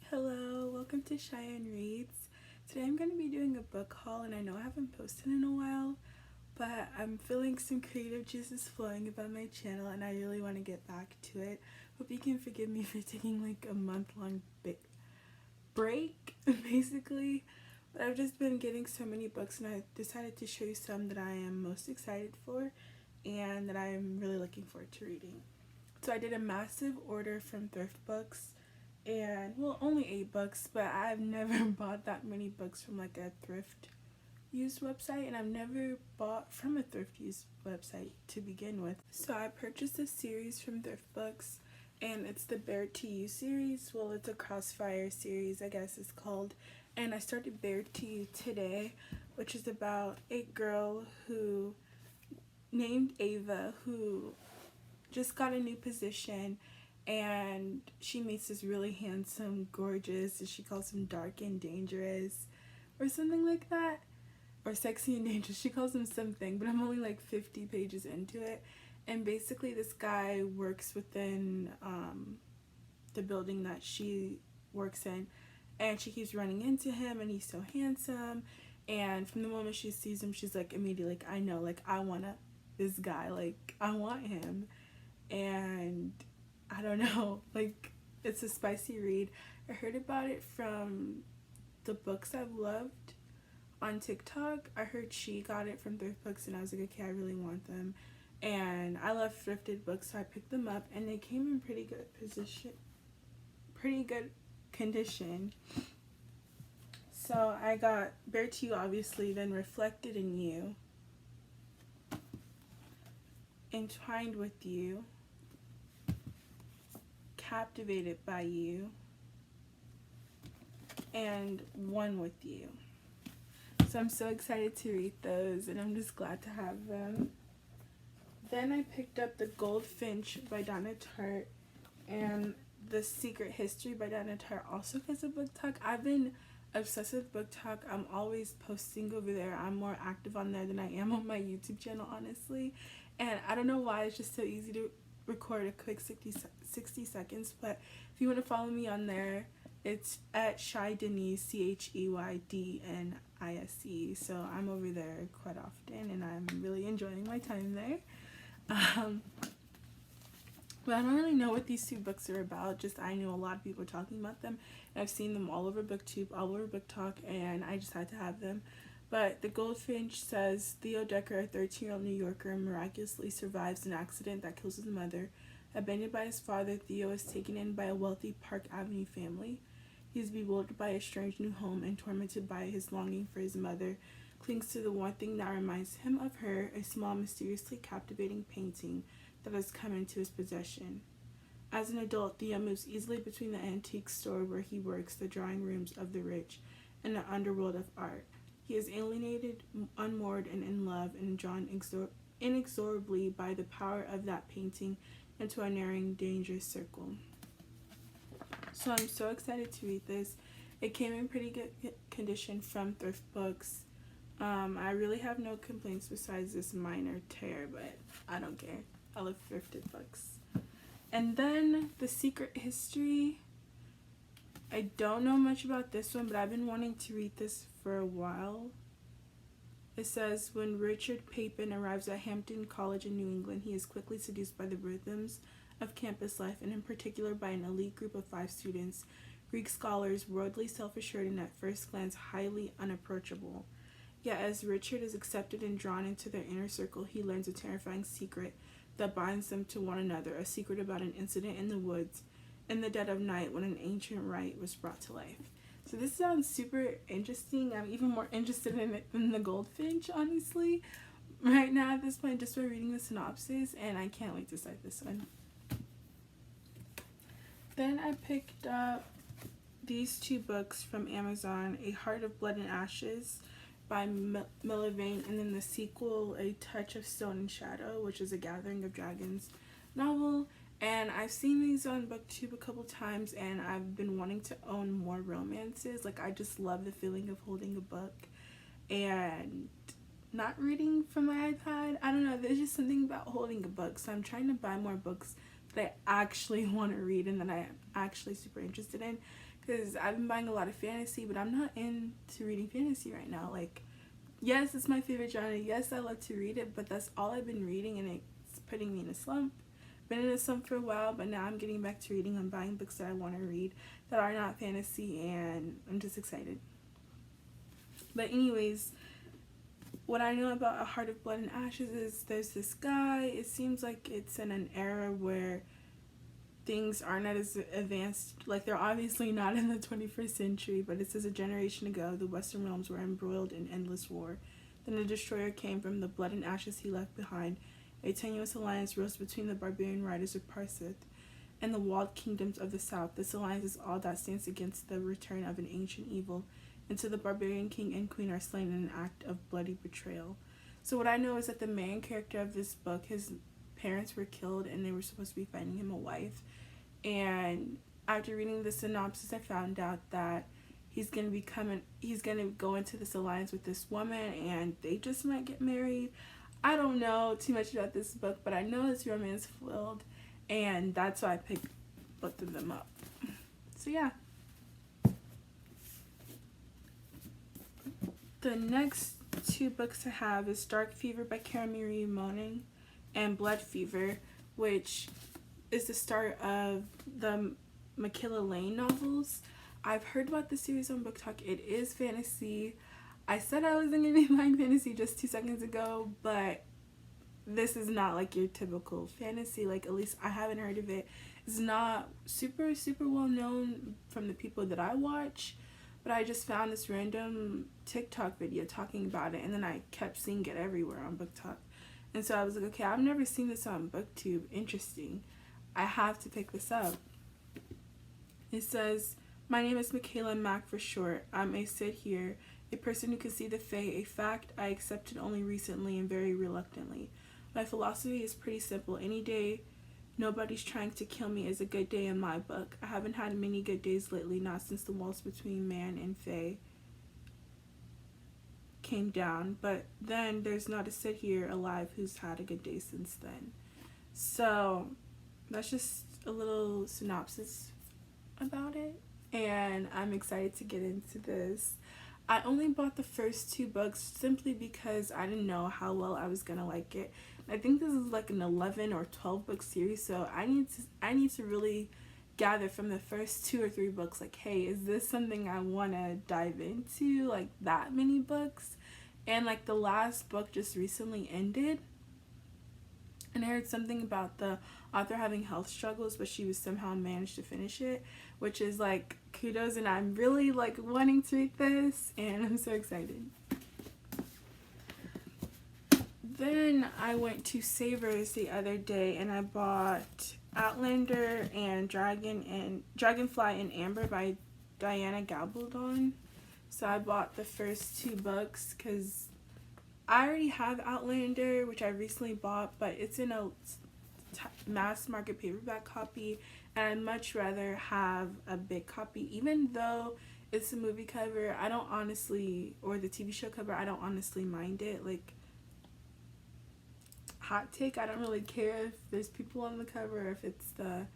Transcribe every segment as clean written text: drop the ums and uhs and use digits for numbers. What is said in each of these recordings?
Hello, welcome to Cheyenne Reads. Today I'm going to be doing a book haul, and I know I haven't posted in a while, but I'm feeling some creative juices flowing about my channel and I really want to get back to it. Hope you can forgive me for taking like a month-long break, basically. But I've just been getting so many books and I decided to show you some that I am most excited for and that I'm really looking forward to reading. So I did a massive order from Thriftbooks, and well, only 8 books, but I've never bought that many books from like a thrift used website, and I've never bought from a thrift used website to begin with. So I purchased a series from Thriftbooks, and it's the Bear to You series. Well, it's a Crossfire series, I guess it's called, and I started Bear to You today, which is about a girl who named Ava who just got a new position, and she meets this really handsome, gorgeous, and she calls him dark and dangerous or something like that, or sexy and dangerous. She calls him something, but I'm only like 50 pages into it, and basically this guy works within the building that she works in, and she keeps running into him, and he's so handsome, and from the moment she sees him, she's like immediately like, I know, like I want this guy, like I want him. And I don't know, like it's a spicy read. I heard about it from the Books I've Loved on TikTok. I heard she got it from Thriftbooks, and I was like, okay, I really want them. And I love thrifted books, so I picked them up, and they came in pretty good condition. So I got Bear to You, obviously, then Reflected in You, Entwined with You, Captivated by You, and One with You. So I'm so excited to read those, and I'm just glad to have them. Then I picked up The Goldfinch by Donna Tartt and The Secret History by Donna Tartt, also because of Book Talk. I've been obsessed with Book Talk. I'm always posting over there. I'm more active on there than I am on my YouTube channel, honestly. And I don't know why, it's just so easy to record a quick 60 seconds, but if you want to follow me on there, it's at Shy Denise, CHEYDNISE. So I'm over there quite often, and I'm really enjoying my time there. But I don't really know what these 2 books are about, just I know a lot of people are talking about them, and I've seen them all over BookTube, all over Book Talk, and I just had to have them. But The Goldfinch says Theo Decker, a 13-year-old New Yorker, miraculously survives an accident that kills his mother. Abandoned by his father, Theo is taken in by a wealthy Park Avenue family. He is bewildered by a strange new home and tormented by his longing for his mother, clings to the one thing that reminds him of her, a small, mysteriously captivating painting that has come into his possession. As an adult, Theo moves easily between the antique store where he works, the drawing rooms of the rich, and the underworld of art. He is alienated, unmoored, and in love, and drawn inexorably by the power of that painting into a narrowing, dangerous circle. So I'm so excited to read this. It came in pretty good condition from Thriftbooks. I really have no complaints besides this minor tear, but I don't care. I love thrifted books. And then The Secret History. I don't know much about this one, but I've been wanting to read this for a while. It says, when Richard Papin arrives at Hampton College in New England, he is quickly seduced by the rhythms of campus life, and in particular by an elite group of 5 students, Greek scholars, worldly, self-assured, and at first glance highly unapproachable. Yet as Richard is accepted and drawn into their inner circle, he learns a terrifying secret that binds them to one another, a secret about an incident in the woods in the dead of night when an ancient rite was brought to life. So this sounds super interesting. I'm even more interested in it than The Goldfinch, honestly, right now at this point, just by reading the synopsis, and I can't wait to start this one. Then I picked up these 2 books from Amazon, A Heart of Blood and Ashes by Milivane, and then the sequel, A Touch of Stone and Shadow, which is a Gathering of Dragons novel. And I've seen these on BookTube a couple times, and I've been wanting to own more romances. Like, I just love the feeling of holding a book and not reading from my iPad. I don't know, there's just something about holding a book. So I'm trying to buy more books that I actually want to read and that I am actually super interested in. because I've been buying a lot of fantasy, but I'm not into reading fantasy right now. Like, yes, it's my favorite genre. Yes, I love to read it, but that's all I've been reading, and it's putting me in a slump. Been in a slump for a while, but now I'm getting back to reading. I'm buying books that I want to read that are not fantasy, and I'm just excited. But anyways, what I know about A Heart of Blood and Ashes is there's this guy. It seems like it's in an era where things aren't as advanced. Like, they're obviously not in the 21st century, but it says a generation ago, the Western realms were embroiled in endless war. Then a destroyer came from the blood and ashes he left behind. A tenuous alliance rose between the barbarian riders of Parsith and the walled kingdoms of the south. This alliance is all that stands against the return of an ancient evil, and so the barbarian king and queen are slain in an act of bloody betrayal. So what I know is that the main character of this book, his parents were killed, and they were supposed to be finding him a wife. And after reading the synopsis, I found out that he's gonna go into this alliance with this woman, and they just might get married. I don't know too much about this book, but I know it's romance filled, and that's why I picked both of them up. So yeah. The next two books I have is Dark Fever by Kara Marie Moning and Blood Fever, which is the start of the Michaela Lane novels. I've heard about the series on Book Talk. It is fantasy. I said I wasn't going to be buying fantasy just 2 seconds ago, but this is not like your typical fantasy. Like, at least I haven't heard of it. It's not super well known from the people that I watch, but I just found this random TikTok video talking about it, and then I kept seeing it everywhere on Book Talk. And so I was like, okay, I've never seen this on BookTube. Interesting. I have to pick this up. It says, my name is Michaela Mack for short. I'm a Sid here, a person who can see the Fae, a fact I accepted only recently and very reluctantly. My philosophy is pretty simple. Any day nobody's trying to kill me is a good day in my book. I haven't had many good days lately, not since the walls between man and Fae came down, but then there's not a Sid here alive who's had a good day since then. So that's just a little synopsis about it, and I'm excited to get into this. I only bought the first 2 books simply because I didn't know how well I was gonna like it. I think this is like an 11 or 12 book series, so I need to really gather from the first 2 or 3 books, like, hey, is this something I want to dive into, like that many books? And like the last book just recently ended, and I heard something about the author having health struggles, but she was somehow managed to finish it, which is like kudos, and I'm really like wanting to read this, and I'm so excited. Then I went to Savers the other day, and I bought Outlander and Dragonfly in Amber by Diana Gabaldon. So I bought the first 2 books because I already have Outlander, which I recently bought, but it's in a mass market paperback copy, and I'd much rather have a big copy. Even though it's a movie cover, I don't honestly, or the TV show cover, I don't honestly mind it. Like, hot take, I don't really care if there's people on the cover or if it's the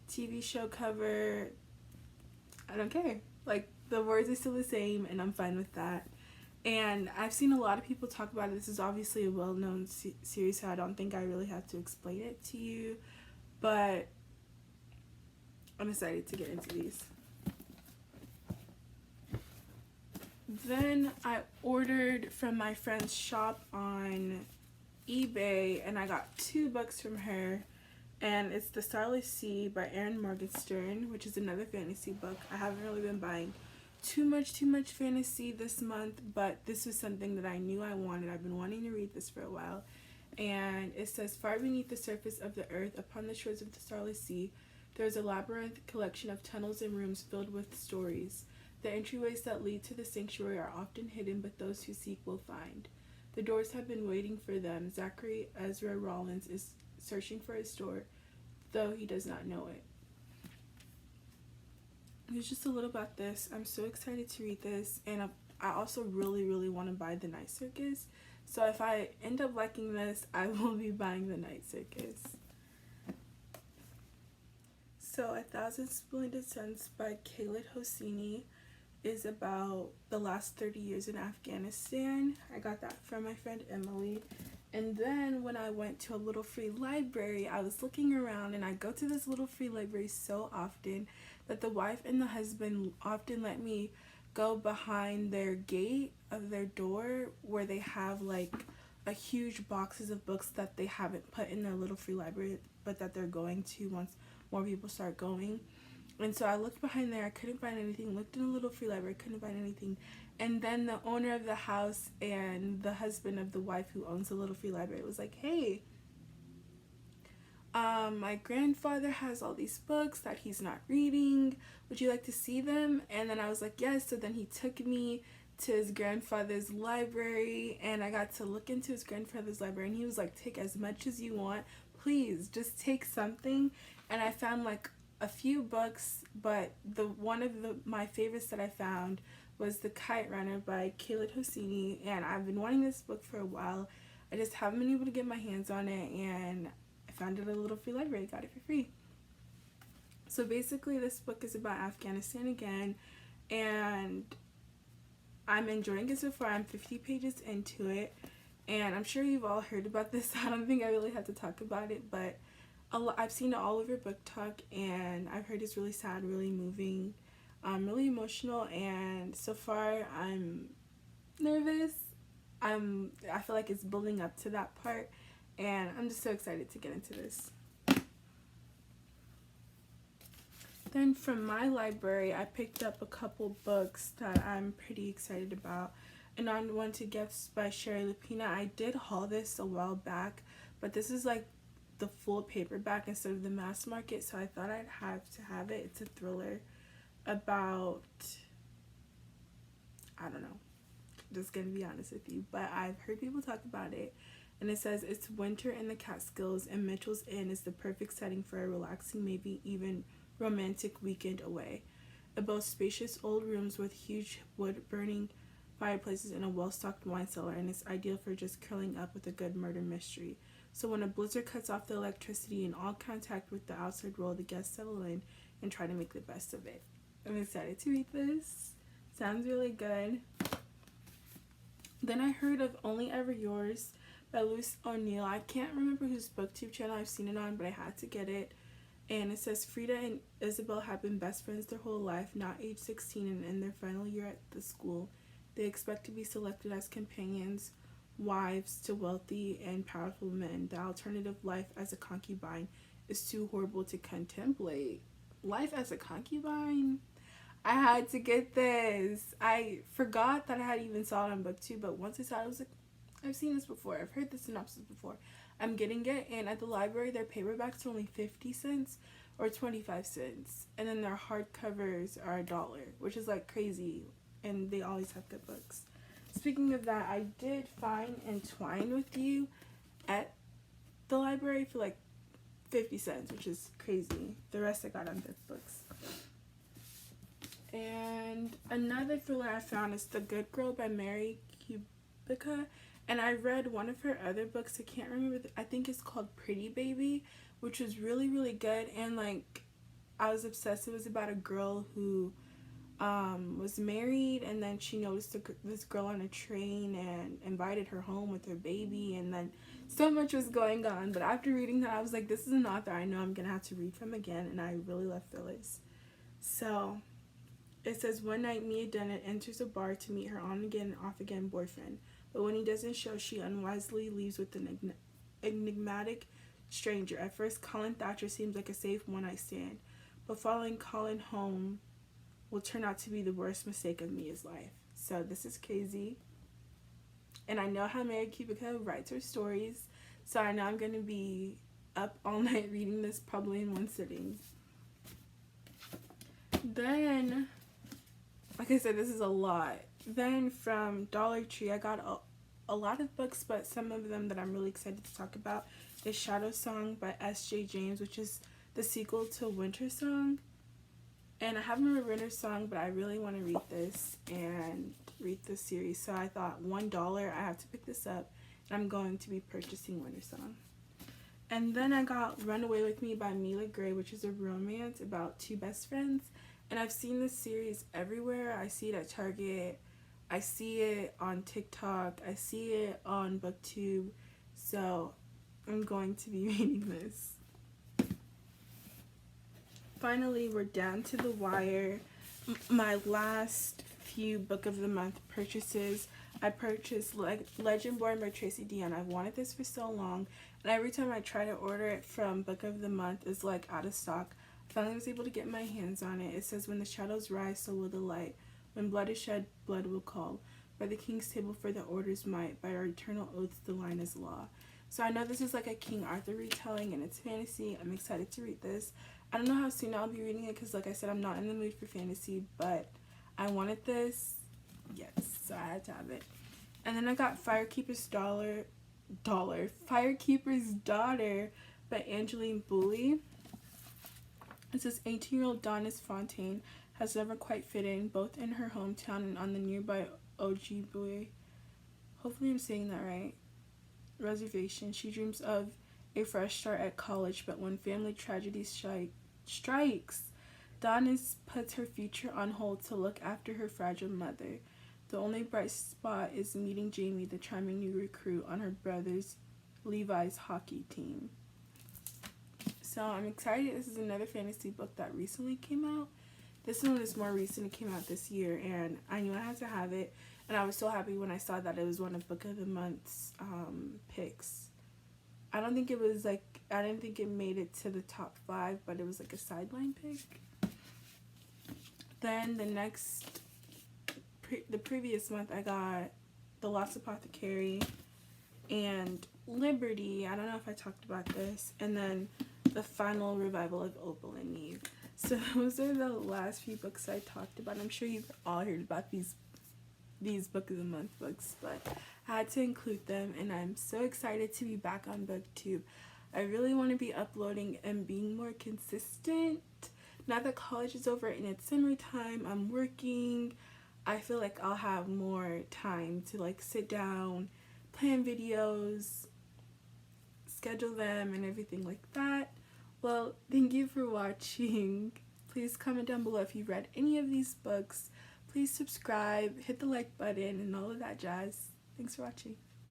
TV show cover. I don't care. Like, the words are still the same, and I'm fine with that. And I've seen a lot of people talk about it. This is obviously a well-known series, so I don't think I really have to explain it to you. But I'm excited to get into these. Then I ordered from my friend's shop on eBay, and I got 2 books from her. And it's The Starless Sea by Erin Morgenstern, which is another fantasy book. I haven't really been buying too much fantasy this month, but this was something that I knew I wanted. I've been wanting to read this for a while. And it says, far beneath the surface of the earth, upon the shores of the Starless Sea, there is a labyrinth collection of tunnels and rooms filled with stories. The entryways that lead to the sanctuary are often hidden, but those who seek will find. The doors have been waiting for them. Zachary Ezra Rollins is searching for his door, though he does not know it. There's just a little about this. I'm so excited to read this, and I also really want to buy The Night Circus. So if I end up liking this, I will be buying The Night Circus. So, A Thousand Splendid Suns by Khaled Hosseini is about the last 30 years in Afghanistan. I got that from my friend Emily. And then when I went to a little free library, I was looking around, and I go to this little free library so often that the wife and the husband often let me go behind their gate of their door where they have like a huge boxes of books that they haven't put in their little free library but that they're going to once more people start going. And so I looked behind there, I couldn't find anything, looked in a little free library, couldn't find anything. And then the owner of the house and the husband of the wife who owns the little free library was like, hey, my grandfather has all these books that he's not reading. Would you like to see them? And then I was like, yes. So then he took me to his grandfather's library, and I got to look into his grandfather's library, and he was like, take as much as you want. Please, just take something. And I found like a few books, but one of my favorites that I found was The Kite Runner by Khaled Hosseini, and I've been wanting this book for a while. I just haven't been able to get my hands on it, and I found it at a little free library, got it for free. So basically this book is about Afghanistan again, and I'm enjoying it so far. I'm 50 pages into it, and I'm sure you've all heard about this. I don't think I really have to talk about it, but I've seen it all over Book Talk, and I've heard it's really sad, really moving, really emotional, and so far I'm nervous. I feel like it's building up to that part, and I'm just so excited to get into this. Then from my library, I picked up a couple books that I'm pretty excited about. Unwanted Gifts by Sherry Lupina. I did haul this a while back, but this is like the full paperback instead of the mass market, so I thought I'd have to have it. It's a thriller about, I don't know, just gonna be honest with you, but I've heard people talk about it, and it says it's winter in the Catskills, and Mitchell's Inn is the perfect setting for a relaxing, maybe even romantic weekend away. It boasts spacious old rooms with huge wood-burning fireplaces and a well-stocked wine cellar, and it's ideal for just curling up with a good murder mystery. So when a blizzard cuts off the electricity and all contact with the outside world, the guests settle in and try to make the best of it. I'm excited to read this. Sounds really good. Then I heard of Only Ever Yours by Luce O'Neill. I can't remember whose booktube channel I've seen it on, but I had to get it. And it says Frida and Isabel have been best friends their whole life, not age 16, and in their final year at the school. They expect to be selected as companions, wives to wealthy and powerful men. The alternative life as a concubine is too horrible to contemplate. Life as a concubine? I had to get this. I forgot that I had even saw it on BookTube, but once I saw it, I was like, I've seen this before. I've heard the synopsis before. I'm getting it, and at the library, their paperbacks are only 50 cents or 25 cents, and then their hardcovers are $1, which is like crazy, and they always have good books. Speaking of that, I did find Entwine with You at the library for like 50 cents, which is crazy. The rest I got on Thriftbooks. And another thriller I found is The Good Girl by Mary Kubica. And I read one of her other books, I can't remember, I think it's called Pretty Baby, which was really, really good. And like, I was obsessed. It was about a girl who was married, and then she noticed this girl on a train and invited her home with her baby, and then so much was going on. But after reading that, I was like, this is an author I know I'm gonna have to read from again, and I really love thrillers. So it says, one night Mia Dennett enters a bar to meet her on-again and off-again boyfriend, but when he doesn't show, she unwisely leaves with an enigmatic stranger. At first, Colin Thatcher seems like a safe one-night stand, but following Colin home will turn out to be the worst mistake of Mia's life. So this is crazy. And I know how Mary Kubica writes her stories, so I know I'm going to be up all night reading this, probably in one sitting. Then, like I said, this is a lot. Then from Dollar Tree, I got a lot of books, but some of them that I'm really excited to talk about is Shadow Song by S.J. James, which is the sequel to Winter Song. And I haven't read Winter Song, but I really want to read this and read the series. So I thought $1, I have to pick this up, and I'm going to be purchasing Winter Song. And then I got Run Away With Me by Mila Gray, which is a romance about two best friends. And I've seen this series everywhere. I see it at Target. I see it on TikTok. I see it on BookTube. So I'm going to be reading this. Finally, we're down to the wire. My last few Book of the Month purchases. I purchased Legendborn by Tracy Deonn. I've wanted this for so long, and every time I try to order it from Book of the Month, it's like out of stock. I finally was able to get my hands on it. It says, when the shadows rise, so will the light. When blood is shed, blood will call. By the king's table for the order's might. By our eternal oaths, the line is law. So I know this is like a King Arthur retelling, and it's fantasy. I'm excited to read this. I don't know how soon I'll be reading it because, like I said, I'm not in the mood for fantasy, but I wanted this. Yes, so I had to have it. And then I got Firekeeper's Daughter by Angeline Booley. It says 18-year-old Donis Fontaine has never quite fit in, both in her hometown and on the nearby Ojibwe, hopefully I'm saying that right, reservation. She dreams of a fresh start at college, but when family tragedy strikes, Donis puts her future on hold to look after her fragile mother. The only bright spot is meeting Jamie, the charming new recruit on her brother's Levi's hockey team. So I'm excited. This is another fantasy book that recently came out. This one is more recent. It came out this year, and I knew I had to have it. And I was so happy when I saw that it was one of Book of the Month's picks. I didn't think it made it to the top 5, but it was like a sideline pick. Then the previous month, I got The Lost Apothecary and Liberty. I don't know if I talked about this. And then the final revival of Opal and Eve. So those are the last few books I talked about. I'm sure you've all heard about these Book of the Month books, but I had to include them, and I'm so excited to be back on BookTube. I really want to be uploading and being more consistent. Now that college is over and it's summertime, I'm working. I feel like I'll have more time to like sit down, plan videos, schedule them, and everything like that. Well, thank you for watching. Please comment down below if you've read any of these books. Please subscribe, hit the like button, and all of that jazz. Thanks for watching.